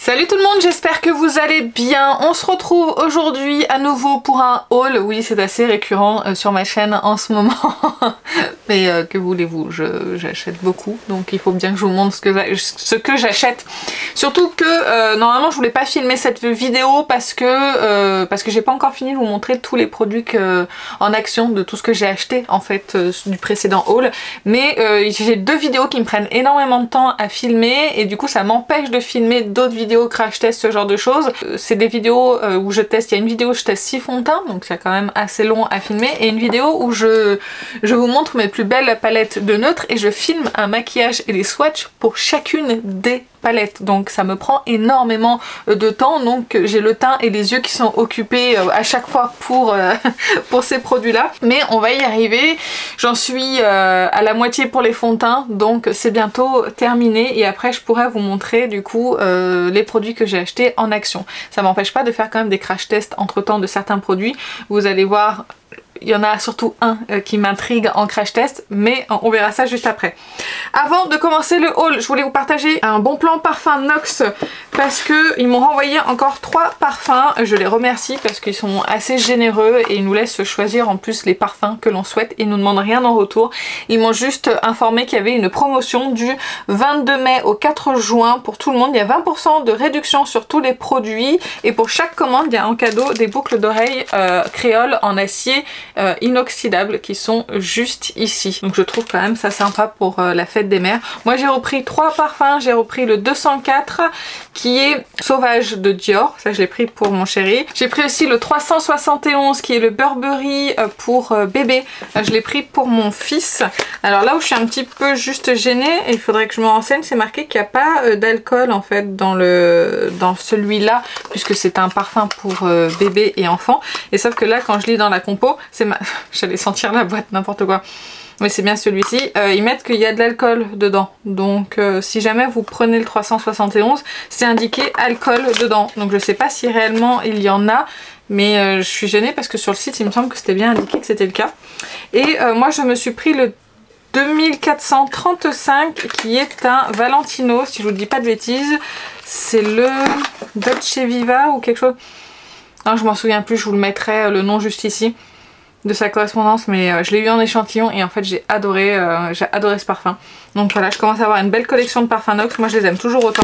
Salut tout le monde, j'espère que vous allez bien. On se retrouve aujourd'hui à nouveau pour un haul. Oui, c'est assez récurrent sur ma chaîne en ce moment. Mais que voulez-vous, j'achète beaucoup. Donc il faut bien que je vous montre ce que j'achète. Surtout que normalement je voulais pas filmer cette vidéo parce que j'ai pas encore fini de vous montrer tous les produits en action de tout ce que j'ai acheté en fait du précédent haul. Mais j'ai deux vidéos qui me prennent énormément de temps à filmer et du coup ça m'empêche de filmer d'autres vidéos crash test, ce genre de choses. C'est des vidéos où je teste, il y a une vidéo où je teste 6 fonds de teint, donc c'est quand même assez long à filmer, et une vidéo où je vous montre mes plus belles palettes de neutres et je filme un maquillage et des swatchs pour chacune des palettes, donc ça me prend énormément de temps, donc j'ai le teint et les yeux qui sont occupés à chaque fois pour ces produits là, mais on va y arriver. J'en suis à la moitié pour les fonds de teint, donc c'est bientôt terminé et après je pourrais vous montrer du coup les produits que j'ai achetés en action. Ça m'empêche pas de faire quand même des crash tests entre temps de certains produits, vous allez voir. Il y en a surtout un qui m'intrigue en crash test, mais on verra ça juste après. Avant de commencer le haul, je voulais vous partager un bon plan parfum Nox parce que ils m'ont renvoyé encore 3 parfums. Je les remercie parce qu'ils sont assez généreux et ils nous laissent choisir en plus les parfums que l'on souhaite et ils nous demandent rien en retour. Ils m'ont juste informé qu'il y avait une promotion du 22 mai au 4 juin pour tout le monde. Il y a 20% de réduction sur tous les produits et pour chaque commande, il y a en cadeau des boucles d'oreilles créole en acier inoxydables qui sont juste ici. Donc je trouve quand même ça sympa pour la fête des mères. Moi j'ai repris 3 parfums, j'ai repris le 204 qui est Sauvage de Dior, ça je l'ai pris pour mon chéri. J'ai pris aussi le 371 qui est le Burberry pour bébé, je l'ai pris pour mon fils. Alors là où je suis un petit peu juste gênée, et il faudrait que je me renseigne, c'est marqué qu'il n'y a pas d'alcool en fait dans celui-là, puisque c'est un parfum pour bébé et enfant. Et sauf que là quand je lis dans la compo, j'allais sentir la boîte, n'importe quoi. Mais c'est bien celui-ci. Ils mettent qu'il y a de l'alcool dedans. Donc si jamais vous prenez le 371, c'est indiqué alcool dedans. Donc je sais pas si réellement il y en a. Mais je suis gênée parce que sur le site il me semble que c'était bien indiqué que c'était le cas. Et moi je me suis pris le 2435 qui est un Valentino, si je vous dis pas de bêtises. C'est le Dolce Viva ou quelque chose. Non, je m'en souviens plus, je vous le mettrai le nom juste ici de sa correspondance, mais je l'ai eu en échantillon et en fait j'ai adoré ce parfum. Donc voilà, je commence à avoir une belle collection de parfums Nox, moi je les aime toujours autant.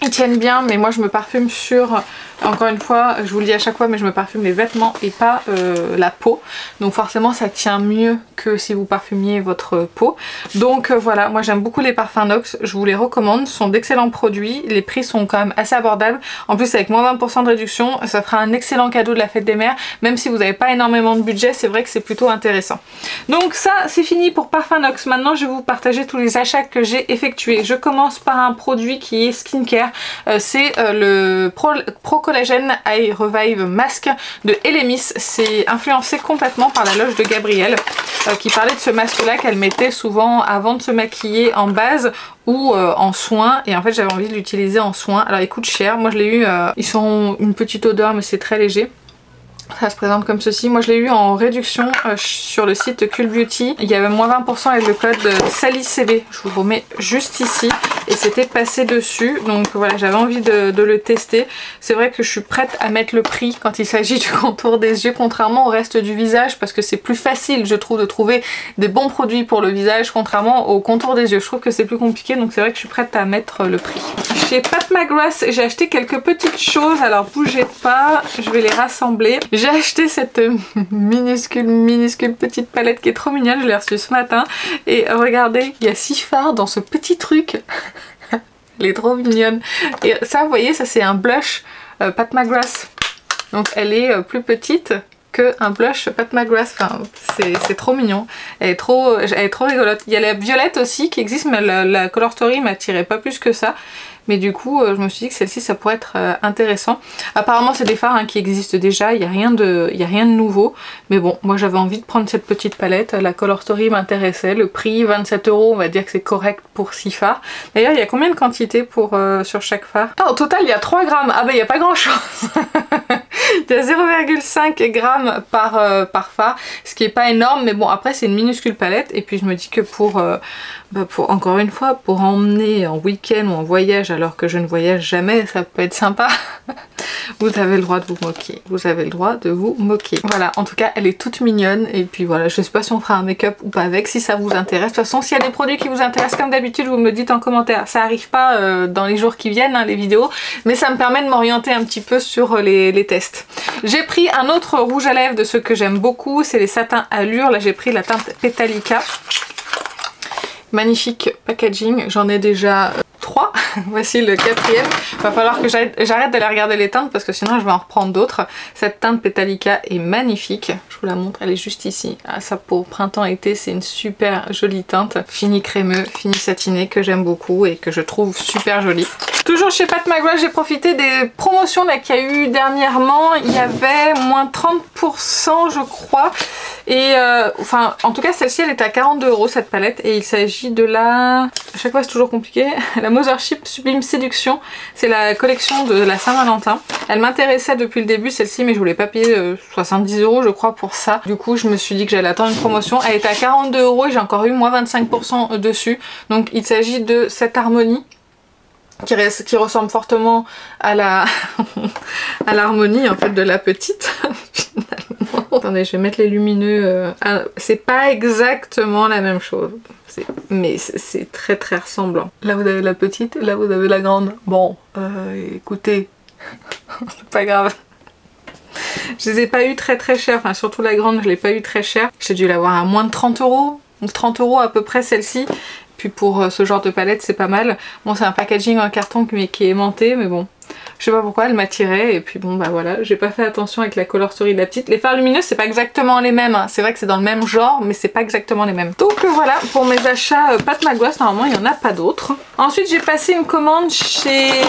Ils tiennent bien, mais moi je me parfume sur, encore une fois, je vous le dis à chaque fois, mais je me parfume les vêtements et pas la peau. Donc forcément ça tient mieux que si vous parfumiez votre peau. Donc voilà, moi j'aime beaucoup les parfums Nox, je vous les recommande, ce sont d'excellents produits, les prix sont quand même assez abordables. En plus avec moins 20% de réduction, ça fera un excellent cadeau de la fête des mères, même si vous n'avez pas énormément de budget, c'est vrai que c'est plutôt intéressant. Donc ça c'est fini pour parfums Nox, maintenant je vais vous partager tous les achats que j'ai effectués. Je commence par un produit qui est skincare. C'est le Pro Collagen Eye Revive Mask de Elemis. C'est influencé complètement par la loge de Gabrielle qui parlait de ce masque là qu'elle mettait souvent avant de se maquiller en base ou en soin, et en fait j'avais envie de l'utiliser en soin. Alors il coûte cher, moi je l'ai eu, ils ont une petite odeur mais c'est très léger. Ça se présente comme ceci. Moi je l'ai eu en réduction sur le site Cool Beauty. Il y avait moins 20% avec le code SALICB. Je vous le remets juste ici. Et c'était passé dessus. Donc voilà, j'avais envie de le tester. C'est vrai que je suis prête à mettre le prix quand il s'agit du contour des yeux, contrairement au reste du visage, parce que c'est plus facile je trouve de trouver des bons produits pour le visage, contrairement au contour des yeux. Je trouve que c'est plus compliqué, donc c'est vrai que je suis prête à mettre le prix. Chez Pat McGrath, j'ai acheté quelques petites choses. Alors bougez pas, je vais les rassembler. J'ai acheté cette minuscule petite palette qui est trop mignonne, je l'ai reçue ce matin. Et regardez, il y a 6 fards dans ce petit truc. Elle est trop mignonne. Et ça, vous voyez, ça c'est un blush Pat McGrath. Donc elle est plus petite qu'un blush Pat McGrath. Enfin, c'est trop mignon. Elle est trop rigolote. Il y a la violette aussi qui existe, mais la Color Story m'attirait pas plus que ça. Mais du coup, je me suis dit que celle-ci, ça pourrait être intéressant. Apparemment, c'est des fards qui existent déjà, il n'y a rien de nouveau. Mais bon, moi j'avais envie de prendre cette petite palette. La Color Story m'intéressait. Le prix, 27 €, on va dire que c'est correct pour 6 fards. D'ailleurs, il y a combien de quantités sur chaque fard? Ah, au total, il y a 3 grammes. Ah bah, il n'y a pas grand-chose. Il y a 0,5 g par fard, ce qui est pas énorme, mais bon après c'est une minuscule palette. Et puis je me dis que pour encore une fois, pour emmener en week-end ou en voyage alors que je ne voyage jamais, ça peut être sympa. Vous avez le droit de vous moquer, vous avez le droit de vous moquer. Voilà, en tout cas elle est toute mignonne. Et puis voilà, je sais pas si on fera un make-up ou pas avec, si ça vous intéresse. De toute façon, s'il y a des produits qui vous intéressent, comme d'habitude, vous me le dites en commentaire. Ça arrive pas dans les jours qui viennent, hein, les vidéos, mais ça me permet de m'orienter un petit peu sur les tests. J'ai pris un autre rouge à lèvres de ceux que j'aime beaucoup, c'est les satins Allure. Là j'ai pris la teinte Petalica. Magnifique packaging, j'en ai déjà 3, voici le 4e. Va falloir que j'arrête d'aller regarder les teintes parce que sinon je vais en reprendre d'autres. Cette teinte Petalica est magnifique, je vous la montre, elle est juste ici. Ah, ça pour printemps-été, c'est une super jolie teinte, fini crémeux, fini satiné, que j'aime beaucoup et que je trouve super jolie. Toujours chez Pat McGrath, j'ai profité des promotions qu'il y a eu dernièrement. Il y avait moins 30% je crois. Et enfin en tout cas celle-ci elle était à 42 € cette palette. Et il s'agit de la... à chaque fois c'est toujours compliqué. La Mothership Sublime Séduction. C'est la collection de la Saint-Valentin. Elle m'intéressait depuis le début celle-ci, mais je voulais pas payer 70 € je crois pour ça. Du coup je me suis dit que j'allais attendre une promotion. Elle était à 42 € et j'ai encore eu moins 25% dessus. Donc il s'agit de cette harmonie qui ressemble fortement à la à l'harmonie en fait de la petite finalement. Attendez, je vais mettre les lumineux. C'est pas exactement la même chose, mais c'est très très ressemblant. Là vous avez la petite, là vous avez la grande. Bon, écoutez, c'est pas grave. Je les ai pas eu très très cher, enfin surtout la grande je l'ai pas eu très cher. J'ai dû l'avoir à moins de 30 €, donc 30 € à peu près celle-ci. Puis pour ce genre de palette c'est pas mal. Bon c'est un packaging en carton qui est aimanté, mais bon je sais pas pourquoi elle m'attirait. Et puis bon bah voilà, j'ai pas fait attention avec la color story de la petite. Les fards lumineux c'est pas exactement les mêmes, hein. C'est vrai que c'est dans le même genre mais c'est pas exactement les mêmes. Donc voilà pour mes achats Pat McGrath, normalement il y en a pas d'autres. Ensuite j'ai passé une commande chez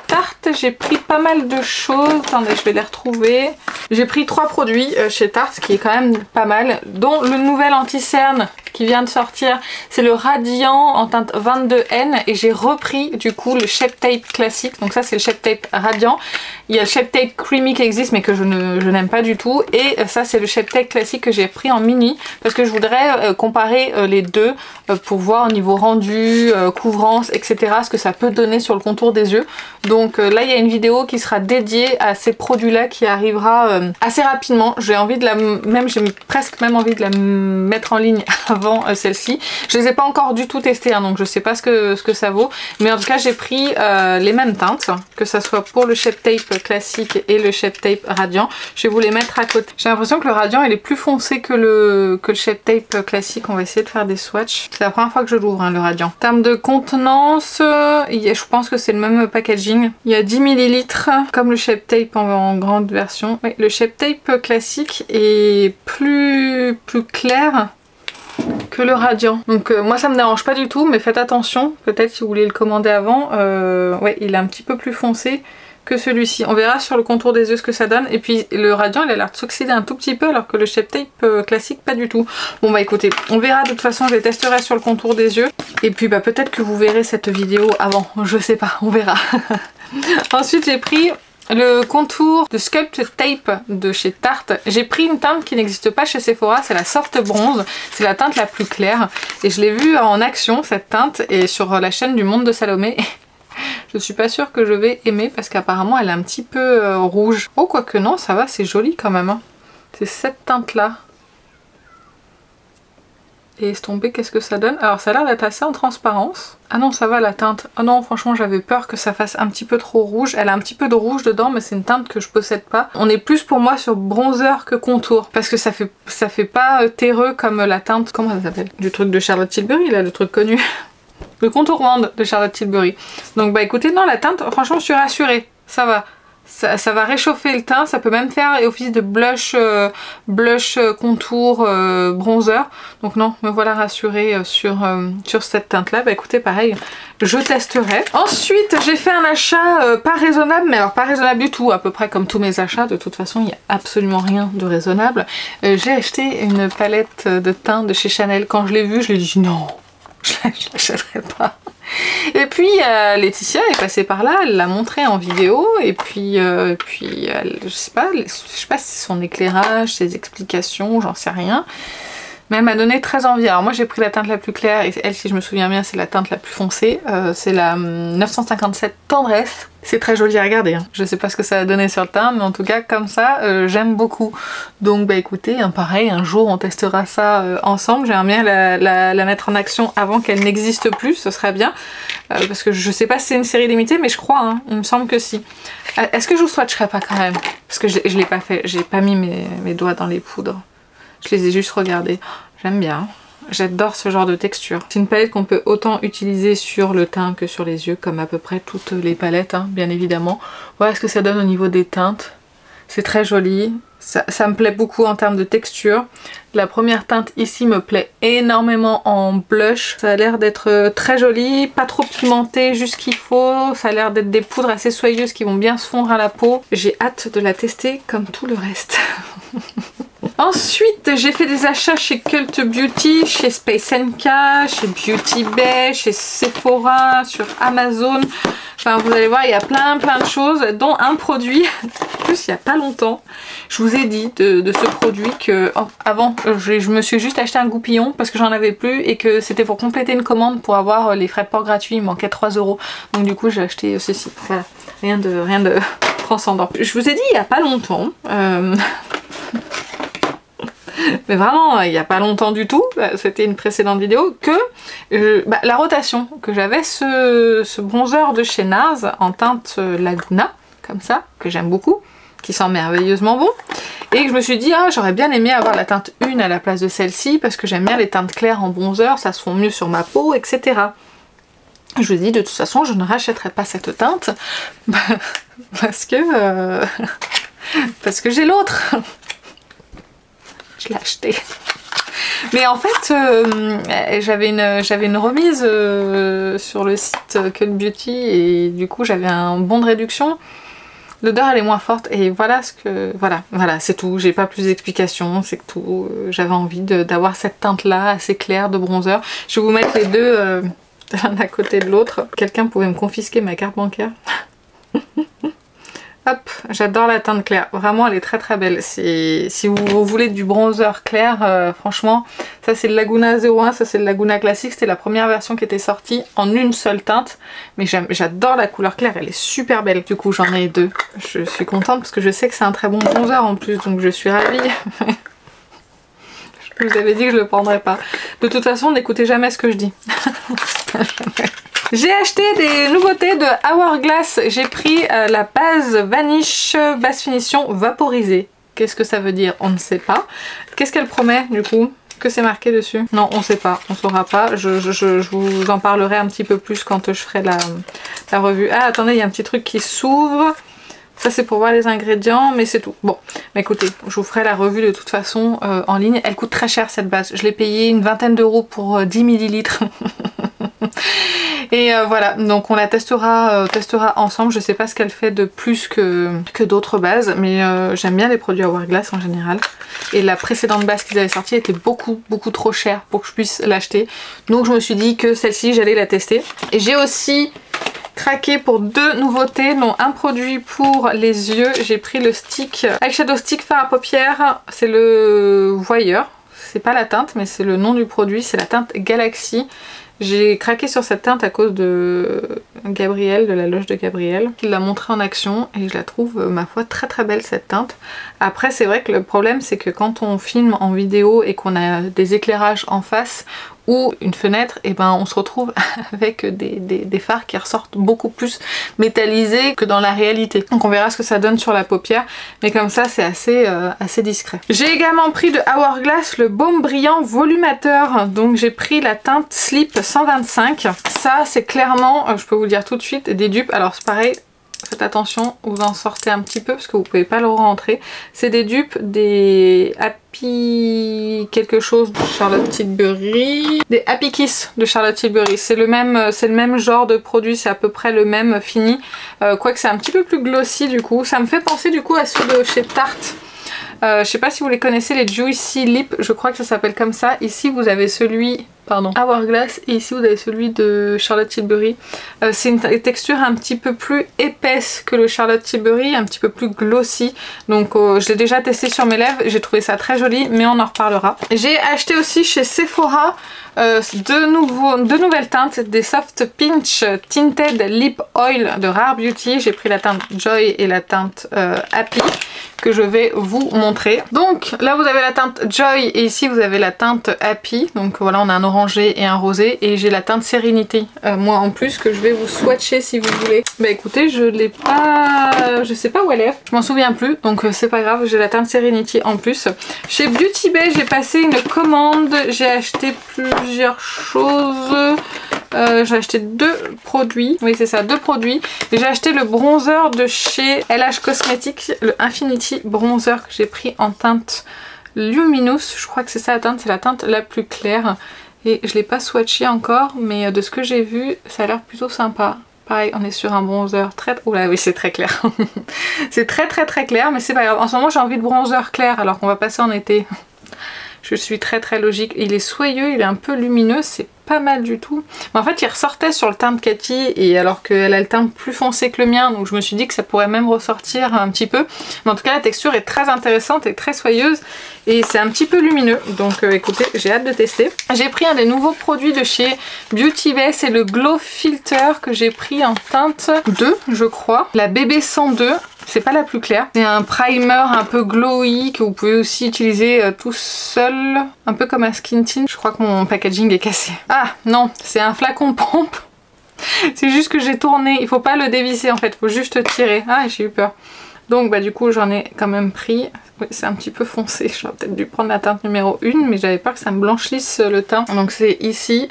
Tarte, j'ai pris pas mal de choses. Attendez, je vais les retrouver. J'ai pris 3 produits chez Tarte, ce qui est quand même pas mal, dont le nouvel anti-cerne qui vient de sortir, c'est le Radiant en teinte 22N. Et j'ai repris du coup le Shape Tape classique, donc ça c'est le Shape Tape Radiant. Il y a le Shape Tape Creamy qui existe mais que je n'aime pas du tout, et ça c'est le Shape Tape classique que j'ai pris en mini parce que je voudrais comparer les deux pour voir au niveau rendu, couvrance, etc. ce que ça peut donner sur le contour des yeux. Donc là il y a une vidéo qui sera dédiée à ces produits là qui arrivera assez rapidement. J'ai presque même envie de la mettre en ligne avant celle-ci. Je les ai pas encore du tout testées hein, donc je sais pas ce que ça vaut, mais en tout cas j'ai pris les mêmes teintes, que ça soit pour le Shape Tape classique et le Shape Tape Radiant. Je vais vous les mettre à côté. J'ai l'impression que le Radiant il est plus foncé que le Shape Tape classique. On va essayer de faire des swatchs. C'est la première fois que je l'ouvre hein, le Radiant. En termes de contenance, je pense que c'est le même packaging. Il y a 10 ml comme le Shape Tape en grande version. Oui, le Shape Tape classique est plus clair que le Radiant. Donc moi ça me dérange pas du tout, mais faites attention, peut-être si vous voulez le commander avant. Ouais, il est un petit peu plus foncé que celui-ci. On verra sur le contour des yeux ce que ça donne. Et puis le Radiant il a l'air de s'oxyder un tout petit peu alors que le Shape Tape classique pas du tout. Bon bah écoutez, on verra, de toute façon je les testerai sur le contour des yeux. Et puis bah peut-être que vous verrez cette vidéo avant, je sais pas, on verra. Ensuite j'ai pris le contour de Sculpt Tape de chez Tarte. J'ai pris une teinte qui n'existe pas chez Sephora, c'est la Soft Bronze. C'est la teinte la plus claire. Et je l'ai vue en action cette teinte et sur la chaîne du Monde de Salomé. Je suis pas sûre que je vais aimer parce qu'apparemment elle est un petit peu rouge. Oh quoique non, ça va, c'est joli quand même. Hein. C'est cette teinte là. Et estomper, qu'est-ce que ça donne? Alors ça a l'air d'être assez en transparence. Ah non ça va la teinte. Ah non franchement j'avais peur que ça fasse un petit peu trop rouge. Elle a un petit peu de rouge dedans mais c'est une teinte que je possède pas. On est plus pour moi sur bronzer que contour. Parce que ça fait pas terreux comme la teinte, comment ça s'appelle? Du truc de Charlotte Tilbury là, le truc connu. Le contour wand de Charlotte Tilbury. Donc bah écoutez, non la teinte franchement je suis rassurée. Ça va. Ça va réchauffer le teint, ça peut même faire office de blush, contour, bronzer. Donc non, me voilà rassurée sur cette teinte là. Bah écoutez pareil, je testerai. Ensuite j'ai fait un achat pas raisonnable, mais alors pas raisonnable du tout, à peu près comme tous mes achats. De toute façon il n'y a absolument rien de raisonnable. J'ai acheté une palette de teint de chez Chanel. Quand je l'ai vue je l'ai dit non, je l'achèterai pas. Et puis Laetitia est passée par là, elle l'a montré en vidéo et puis je sais pas si c'est son éclairage, ses explications, j'en sais rien. Mais elle m'a donné très envie. Alors moi j'ai pris la teinte la plus claire et elle, si je me souviens bien, c'est la teinte la plus foncée. C'est la 957 Tendresse. C'est très joli à regarder. Hein. Je sais pas ce que ça a donné sur le teint, mais en tout cas comme ça, j'aime beaucoup. Donc bah écoutez, pareil, un jour on testera ça ensemble. J'aimerais bien la mettre en action avant qu'elle n'existe plus, ce serait bien. Parce que je sais pas si c'est une série limitée, mais je crois, hein. Il me semble que si. Est-ce que je vous swatcherai pas quand même? Parce que je l'ai pas fait, j'ai pas mis mes doigts dans les poudres. Je les ai juste regardés. J'aime bien. J'adore ce genre de texture. C'est une palette qu'on peut autant utiliser sur le teint que sur les yeux, comme à peu près toutes les palettes, hein, bien évidemment. Voilà ce que ça donne au niveau des teintes. C'est très joli. Ça me plaît beaucoup en termes de texture. La première teinte ici me plaît énormément en blush. Ça a l'air d'être très joli, pas trop pimenté, juste qu'il faut. Ça a l'air d'être des poudres assez soyeuses qui vont bien se fondre à la peau. J'ai hâte de la tester comme tout le reste. Ensuite, j'ai fait des achats chez Cult Beauty, chez Space NK, chez Beauty Bay, chez Sephora, sur Amazon. Enfin, vous allez voir, il y a plein de choses, dont un produit, en plus il n'y a pas longtemps. Je vous ai dit de ce produit que avant, je me suis juste acheté un goupillon parce que j'en avais plus et que c'était pour compléter une commande pour avoir les frais de port gratuits. Il manquait 3 €. Donc du coup, j'ai acheté ceci. Voilà, rien de transcendant. Je vous ai dit il n'y a pas longtemps. Mais vraiment il n'y a pas longtemps du tout, c'était une précédente vidéo, que la rotation, que j'avais ce bronzer de chez NARS en teinte Laguna, comme ça, que j'aime beaucoup, qui sent merveilleusement bon, et que je me suis dit, ah, j'aurais bien aimé avoir la teinte 1 à la place de celle-ci, parce que j'aime bien les teintes claires en bronzer, ça se fond mieux sur ma peau, etc. Je me dis, de toute façon, je ne rachèterai pas cette teinte, parce que j'ai l'autre. Je l'ai acheté. Mais en fait, j'avais une remise sur le site Cult Beauty et du coup j'avais un bon de réduction. L'odeur elle est moins forte et voilà ce que... Voilà, c'est tout. J'ai pas plus d'explications, c'est que tout. J'avais envie d'avoir cette teinte là assez claire de bronzer. Je vais vous mettre les deux l'un à côté de l'autre. Quelqu'un pouvait me confisquer ma carte bancaire. Hop, j'adore la teinte claire, vraiment elle est très belle. Si vous voulez du bronzer clair, franchement, ça c'est le Laguna 01, ça c'est le Laguna classique, c'était la première version qui était sortie en une seule teinte. Mais j'adore la couleur claire, elle est super belle. Du coup j'en ai deux, je suis contente parce que je sais que c'est un très bon bronzer en plus, donc je suis ravie. Je vous avais dit que je le prendrais pas. De toute façon, n'écoutez jamais ce que je dis. J'ai acheté des nouveautés de Hourglass. J'ai pris la base Vanish basse finition vaporisée. Qu'est-ce que ça veut dire? On ne sait pas. Qu'est-ce qu'elle promet du coup? Que c'est marqué dessus? Non, on sait pas, on saura pas. Je vous en parlerai un petit peu plus quand je ferai la revue. Ah, attendez, il y a un petit truc qui s'ouvre. Ça c'est pour voir les ingrédients, mais c'est tout. Bon, mais écoutez, je vous ferai la revue de toute façon en ligne. Elle coûte très cher cette base. Je l'ai payée une vingtaine d'euros pour 10 ml. Et voilà, donc on la testera ensemble. Je sais pas ce qu'elle fait de plus que d'autres bases, mais j'aime bien les produits Hourglass en général. Et la précédente base qu'ils avaient sortie était beaucoup trop chère pour que je puisse l'acheter. Donc je me suis dit que celle-ci j'allais la tester. Et j'ai aussi craqué pour deux nouveautés, dont un produit pour les yeux. J'ai pris le stick Eyeshadow Stick fard à paupières, c'est le Voyeur. C'est pas la teinte, mais c'est le nom du produit, c'est la teinte Galaxy. J'ai craqué sur cette teinte à cause de Gabriel, de la loge de Gabriel, qui l'a montrée en action et je la trouve, ma foi, très belle cette teinte. Après, c'est vrai que le problème, c'est que quand on filme en vidéo et qu'on a des éclairages en face ou une fenêtre, et ben on se retrouve avec des fards qui ressortent beaucoup plus métallisés que dans la réalité. Donc on verra ce que ça donne sur la paupière, mais comme ça c'est assez discret. J'ai également pris de Hourglass le baume brillant volumateur, donc j'ai pris la teinte Sleep 125. Ça c'est clairement, je peux vous le dire tout de suite, des dupes. Alors c'est pareil, faites attention, vous en sortez un petit peu parce que vous pouvez pas le rentrer. C'est des dupes des Happy quelque chose de Charlotte Tilbury, des Happy Kiss de Charlotte Tilbury. C'est le même genre de produit, c'est à peu près le même fini, quoique c'est un petit peu plus glossy du coup. Ça me fait penser du coup à ceux de chez Tarte. Je sais pas si vous les connaissez, les Juicy Lip, je crois que ça s'appelle comme ça. Ici vous avez celui... Pardon, Hourglass, et ici vous avez celui de Charlotte Tilbury. C'est une texture un petit peu plus épaisse que le Charlotte Tilbury, un petit peu plus glossy. Donc je l'ai déjà testé sur mes lèvres, j'ai trouvé ça très joli, mais on en reparlera. J'ai acheté aussi chez Sephora deux nouvelles teintes, des Soft Pinch Tinted Lip Oil de Rare Beauty. J'ai pris la teinte Joy et la teinte Happy que je vais vous montrer. Donc là vous avez la teinte Joy et ici vous avez la teinte Happy. Donc voilà, on a un orangé et un rosé, et j'ai la teinte Serenity moi en plus, que je vais vous swatcher si vous voulez. Bah écoutez, je l'ai pas, je sais pas où elle est, je m'en souviens plus, donc c'est pas grave, j'ai la teinte Serenity en plus. Chez Beauty Bay j'ai passé une commande, j'ai acheté plusieurs choses. J'ai acheté 2 produits, oui c'est ça, 2 produits. J'ai acheté le bronzer de chez LH Cosmetics, le Infinity Bronzer que j'ai pris en teinte Luminous, je crois que c'est ça la teinte, c'est la teinte la plus claire. Et je l'ai pas swatché encore, mais de ce que j'ai vu, ça a l'air plutôt sympa. Pareil, on est sur un bronzer très... Oula, oui c'est très clair. C'est très clair, mais c'est pas grave. En ce moment j'ai envie de bronzer clair alors qu'on va passer en été. Je suis très logique. Il est soyeux, il est un peu lumineux, c'est pas mal du tout. Mais en fait il ressortait sur le teint de Cathy, et alors qu'elle a le teint plus foncé que le mien, donc je me suis dit que ça pourrait même ressortir un petit peu. Mais en tout cas la texture est très intéressante et très soyeuse, et c'est un petit peu lumineux, donc écoutez, j'ai hâte de tester. J'ai pris un des nouveaux produits de chez Beauty Bay, c'est le Glow Filter que j'ai pris en teinte 2 je crois, la BB 102. C'est pas la plus claire, c'est un primer un peu glowy que vous pouvez aussi utiliser tout seul, un peu comme un skin tint. Je crois que mon packaging est cassé. Ah non, c'est un flacon pompe. C'est juste que j'ai tourné, il faut pas le dévisser en fait, il faut juste tirer. Ah, j'ai eu peur. Donc bah du coup j'en ai quand même pris. Oui, c'est un petit peu foncé, j'aurais peut-être dû prendre la teinte numéro 1, mais j'avais peur que ça me blanchisse le teint. Donc c'est ici.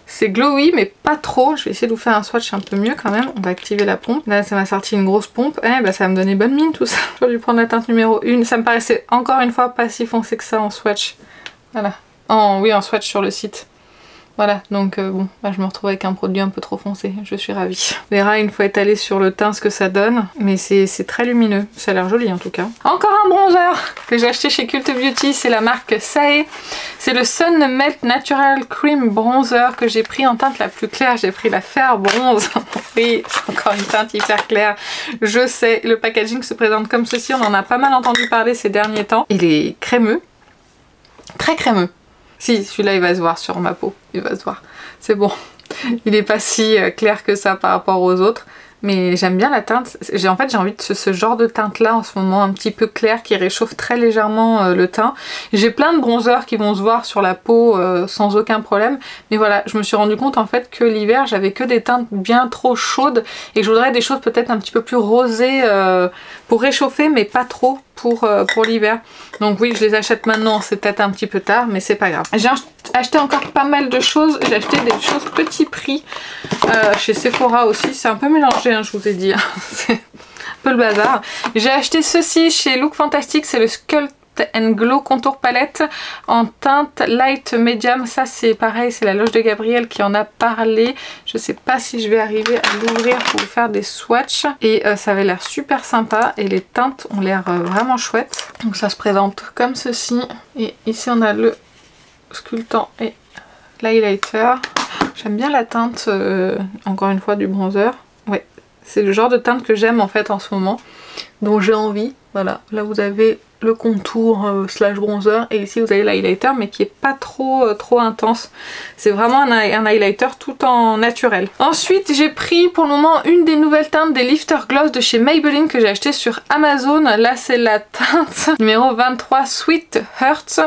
C'est glowy mais pas trop, je vais essayer de vous faire un swatch un peu mieux quand même. On va activer la pompe. Là ça m'a sorti une grosse pompe, bah ça va me donner bonne mine tout ça. J'aurais dû prendre la teinte numéro 1, ça me paraissait encore une fois pas si foncé que ça en swatch. Voilà, oui en swatch sur le site. Voilà, donc bon, bah, je me retrouve avec un produit un peu trop foncé, je suis ravie. On verra une fois étalé sur le teint ce que ça donne, mais c'est très lumineux, ça a l'air joli en tout cas. Encore un bronzer que j'ai acheté chez Cult Beauty, c'est la marque Sae. C'est le Sun Melt Natural Cream Bronzer que j'ai pris en teinte la plus claire, j'ai pris la Fair Bronze. Oui, c'est encore une teinte hyper claire, je sais, le packaging se présente comme ceci, on en a pas mal entendu parler ces derniers temps. Il est crémeux, très crémeux. Si, celui-là il va se voir sur ma peau, il va se voir. C'est bon, il est pas si clair que ça par rapport aux autres. Mais j'aime bien la teinte. En fait j'ai envie de ce genre de teinte là en ce moment, un petit peu clair qui réchauffe très légèrement le teint. J'ai plein de bronzers qui vont se voir sur la peau sans aucun problème. Mais voilà, je me suis rendu compte en fait que l'hiver j'avais que des teintes bien trop chaudes. Et je voudrais des choses peut-être un petit peu plus rosées pour réchauffer mais pas trop pour l'hiver. Donc oui, je les achète maintenant, c'est peut-être un petit peu tard mais c'est pas grave. J'ai acheté encore pas mal de choses. J'ai acheté des choses petit prix chez Sephora aussi. C'est un peu mélangé hein, je vous ai dit. C'est un peu le bazar. J'ai acheté ceci chez Look Fantastic, c'est le Sculpt and Glow Contour Palette en teinte Light Medium. Ça c'est pareil, c'est la loge de Gabrielle qui en a parlé. Je sais pas si je vais arriver à l'ouvrir pour vous faire des swatchs. Et ça avait l'air super sympa et les teintes ont l'air vraiment chouettes. Donc ça se présente comme ceci. Et ici on a le sculptant et l'highlighter. J'aime bien la teinte, encore une fois, du bronzer. Ouais, c'est le genre de teinte que j'aime en fait en ce moment, dont j'ai envie. Voilà, là vous avez le contour slash bronzer et ici vous avez l'highlighter mais qui est pas trop intense. C'est vraiment un highlighter tout en naturel. Ensuite j'ai pris pour le moment une des nouvelles teintes des Lifter Gloss de chez Maybelline que j'ai acheté sur Amazon. Là c'est la teinte numéro 23 Sweet Hearts.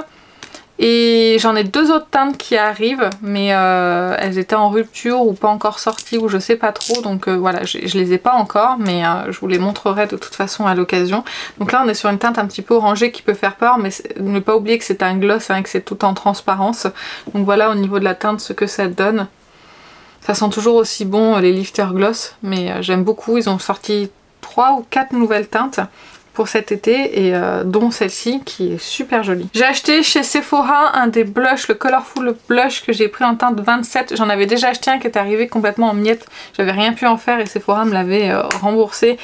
Et j'en ai 2 autres teintes qui arrivent, mais elles étaient en rupture ou pas encore sorties ou je sais pas trop, donc voilà, je les ai pas encore, mais je vous les montrerai de toute façon à l'occasion. Donc là on est sur une teinte un petit peu orangée qui peut faire peur, mais ne pas oublier que c'est un gloss, hein, que c'est tout en transparence. Donc voilà au niveau de la teinte ce que ça donne. Ça sent toujours aussi bon les Lifter Gloss, mais j'aime beaucoup, ils ont sorti 3 ou 4 nouvelles teintes pour cet été et dont celle-ci qui est super jolie. J'ai acheté chez Sephora un des blushs, le Colorful Blush que j'ai pris en teinte 27. J'en avais déjà acheté un qui est arrivé complètement en miettes. J'avais rien pu en faire et Sephora me l'avait remboursé.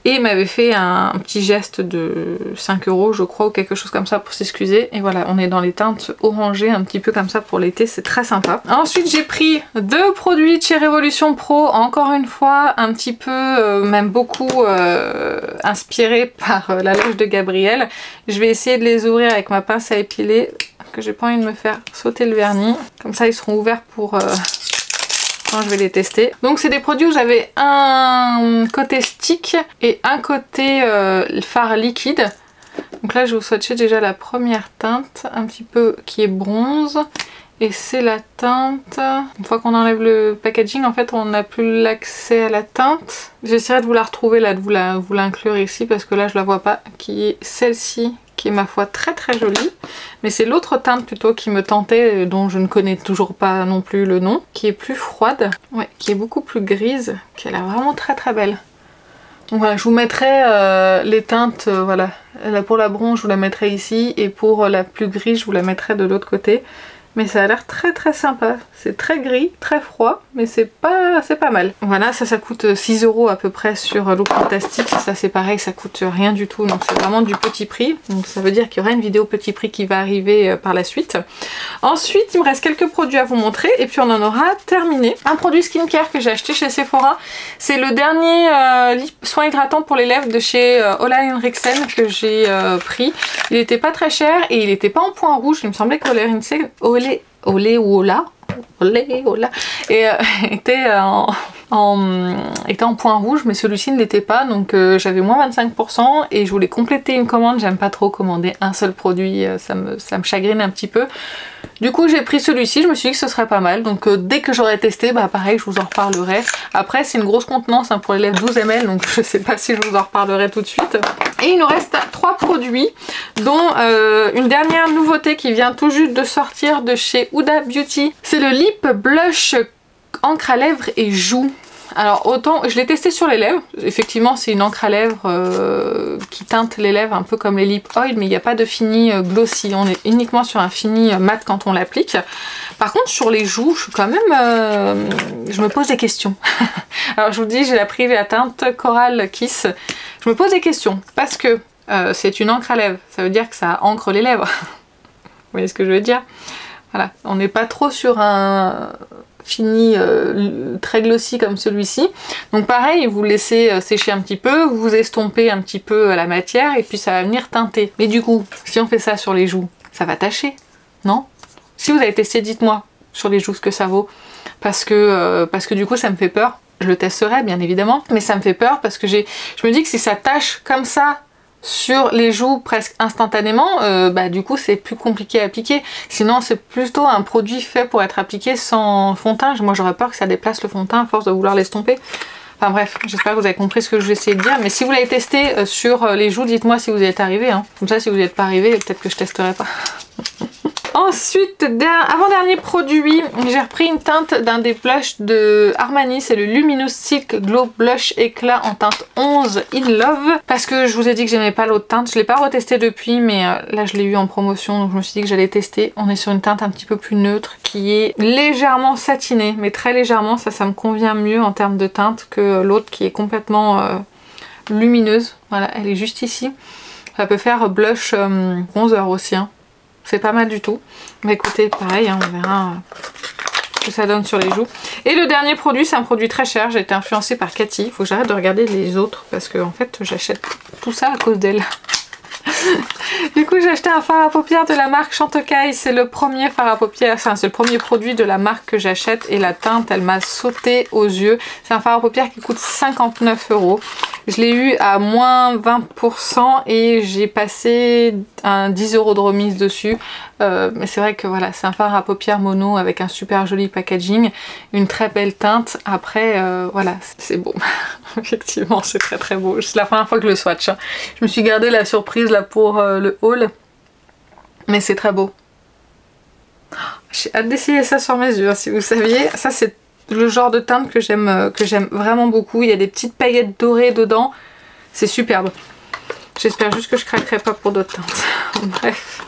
et m'avait fait un petit geste de 5 € je crois ou quelque chose comme ça pour s'excuser. Et voilà, on est dans les teintes orangées un petit peu comme ça pour l'été, c'est très sympa. Ensuite j'ai pris 2 produits de chez Révolution Pro, encore une fois un petit peu, même beaucoup inspirés par la loge de Gabrielle. Je vais essayer de les ouvrir avec ma pince à épiler, que j'ai pas envie de me faire sauter le vernis. Comme ça ils seront ouverts pour quand je vais les tester. Donc c'est des produits où j'avais un côté stick et un côté fard liquide. Donc là je vais vous swatcher déjà la première teinte, un petit peu qui est bronze. Et c'est la teinte, une fois qu'on enlève le packaging, en fait on n'a plus l'accès à la teinte. J'essaierai de vous la retrouver là, de vous l'inclure ici parce que là je la vois pas, qui est celle-ci, qui est ma foi très très jolie. Mais c'est l'autre teinte plutôt qui me tentait, dont je ne connais toujours pas non plus le nom, qui est plus froide, ouais, qui est beaucoup plus grise, qui a l'air vraiment très très belle. Donc voilà, je vous mettrai les teintes, voilà, là, pour la bronze je vous la mettrai ici et pour la plus grise je vous la mettrai de l'autre côté. Mais ça a l'air très très sympa, c'est très gris, très froid, mais c'est pas mal. Voilà, ça coûte 6 € à peu près sur Look Fantastique, ça c'est pareil, ça coûte rien du tout, donc c'est vraiment du petit prix. Donc ça veut dire qu'il y aura une vidéo petit prix qui va arriver par la suite. Ensuite, il me reste quelques produits à vous montrer et puis on en aura terminé. Un produit skincare que j'ai acheté chez Sephora, c'est le dernier soin hydratant pour les lèvres de chez Ole Henriksen que j'ai pris. Il était pas très cher et il était pas en point rouge, il me semblait que Ole Henriksen... Olé ou Ola et était en point rouge, mais celui-ci ne l'était pas, donc j'avais moins 25% et je voulais compléter une commande. J'aime pas trop commander un seul produit, ça me chagrine un petit peu. Du coup j'ai pris celui-ci, je me suis dit que ce serait pas mal, donc dès que j'aurai testé, bah pareil je vous en reparlerai. Après c'est une grosse contenance hein, pour les lèvres 12 ml, donc je sais pas si je vous en reparlerai tout de suite. Et il nous reste 3 produits, dont une dernière nouveauté qui vient tout juste de sortir de chez Huda Beauty. C'est le Lip Blush encre à lèvres et joues. Alors autant, je l'ai testé sur les lèvres, effectivement c'est une encre à lèvres qui teinte les lèvres un peu comme les lip oil, mais il n'y a pas de fini glossy, on est uniquement sur un fini mat quand on l'applique. Par contre sur les joues, je suis quand même, je me pose des questions. Alors je vous dis, j'ai pris la teinte Coral Kiss, je me pose des questions, parce que c'est une encre à lèvres, ça veut dire que ça encre les lèvres. Vous voyez ce que je veux dire? Voilà, on n'est pas trop sur un fini très glossy comme celui-ci. Donc pareil, vous laissez sécher un petit peu, vous estompez un petit peu la matière et puis ça va venir teinter. Mais du coup, si on fait ça sur les joues, ça va tacher, non? Si vous avez testé, dites-moi sur les joues ce que ça vaut. Parce que du coup ça me fait peur. Je le testerai bien évidemment, mais ça me fait peur parce que je me dis que si ça tache comme ça sur les joues presque instantanément, bah du coup c'est plus compliqué à appliquer. Sinon c'est plutôt un produit fait pour être appliqué sans fond de teint. Moi j'aurais peur que ça déplace le fond de teint à force de vouloir l'estomper. Enfin bref, j'espère que vous avez compris ce que je vais essayer de dire. Mais si vous l'avez testé sur les joues, dites-moi si vous y êtes arrivé. Hein. Comme ça si vous n'y êtes pas arrivé, peut-être que je testerai pas. Ensuite, avant-dernier produit, j'ai repris une teinte d'un des blushs de Armani, c'est le Luminous Silk Glow Blush Éclat en teinte 11 In Love. Parce que je vous ai dit que j'aimais pas l'autre teinte, je l'ai pas retesté depuis, mais là je l'ai eu en promotion, donc je me suis dit que j'allais tester. On est sur une teinte un petit peu plus neutre, qui est légèrement satinée, mais très légèrement, ça me convient mieux en termes de teinte que l'autre qui est complètement lumineuse. Voilà, elle est juste ici. Ça peut faire blush bronzer aussi, hein. C'est pas mal du tout. Mais écoutez, pareil, hein, on verra ce que ça donne sur les joues. Et le dernier produit, c'est un produit très cher. J'ai été influencée par Cathy. Il faut que j'arrête de regarder les autres parce que en fait, j'achète tout ça à cause d'elle. Du coup j'ai acheté un fard à paupières de la marque Chantecaille, c'est le premier fard à paupières, enfin c'est le premier produit de la marque que j'achète et la teinte elle m'a sauté aux yeux. C'est un fard à paupières qui coûte 59 €. Je l'ai eu à moins 20% et j'ai passé un 10 € de remise dessus. Mais c'est vrai que voilà, c'est un fard à paupières mono avec un super joli packaging, une très belle teinte. Après voilà, c'est beau. Effectivement c'est très très beau. C'est la première fois que je le swatch, hein. Je me suis gardé la surprise là pour le haul, mais c'est très beau. J'ai hâte d'essayer ça sur mes yeux, hein, si vous saviez. Ça c'est le genre de teinte que j'aime vraiment beaucoup. Il y a des petites paillettes dorées dedans, c'est superbe. J'espère juste que je craquerai pas pour d'autres teintes. Bref.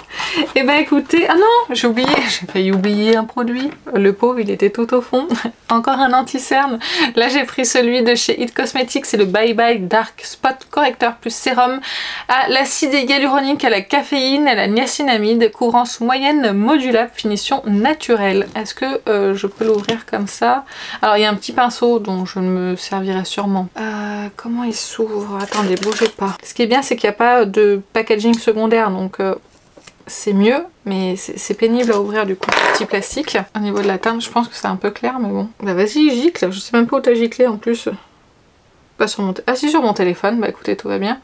Et ben écoutez, ah non, j'ai oublié, j'ai failli oublier un produit. Le pauvre, il était tout au fond. Encore un anti-cerne. Là, j'ai pris celui de chez It Cosmetics, c'est le Bye Bye Dark Spot Correcteur plus sérum à l'acide hyaluronique, à la caféine, à la niacinamide, couvrance moyenne modulable, finition naturelle. Est-ce que je peux l'ouvrir comme ça? Alors, il y a un petit pinceau dont je ne me servirai sûrement. Comment il s'ouvre? Attendez, bougez pas. Ce qui est bien, c'est qu'il n'y a pas de packaging secondaire, donc... c'est mieux, mais c'est pénible à ouvrir du coup, petit plastique. Au niveau de la teinte, je pense que c'est un peu clair, mais bon. Bah vas-y, gicle, je sais même pas où t'as giclé en plus. Pas sur mon téléphone. Ah si, sur mon téléphone, bah écoutez, tout va bien.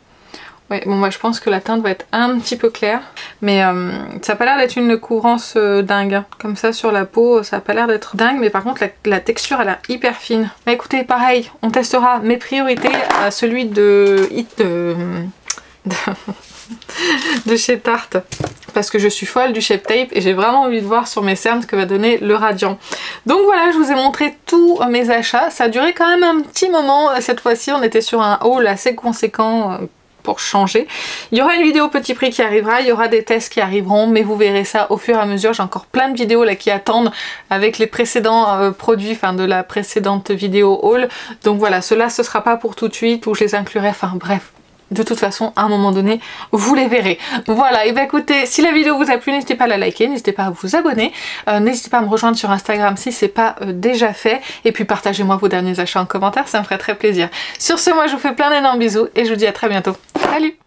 Ouais, bon, moi je pense que la teinte va être un petit peu claire, mais ça a pas l'air d'être une couvrance dingue. Comme ça sur la peau, ça a pas l'air d'être dingue, mais par contre la texture elle a l'air hyper fine. Bah écoutez, pareil, on testera mes priorités à celui de de chez Tarte, parce que je suis folle du Shape Tape et j'ai vraiment envie de voir sur mes cernes ce que va donner le Radiant. Donc voilà, je vous ai montré tous mes achats. Ça a duré quand même un petit moment. Cette fois-ci, on était sur un haul assez conséquent pour changer. Il y aura une vidéo petit prix qui arrivera, il y aura des tests qui arriveront, mais vous verrez ça au fur et à mesure. J'ai encore plein de vidéos là qui attendent avec les précédents produits, enfin de la précédente vidéo haul. Donc voilà, cela ce sera pas pour tout de suite, ou je les inclurai, enfin bref. De toute façon, à un moment donné, vous les verrez. Voilà, et bah écoutez, si la vidéo vous a plu, n'hésitez pas à la liker, n'hésitez pas à vous abonner, n'hésitez pas à me rejoindre sur Instagram si c'est pas déjà fait, et puis partagez-moi vos derniers achats en commentaire, ça me ferait très plaisir. Sur ce, moi je vous fais plein d'énormes bisous, et je vous dis à très bientôt. Salut!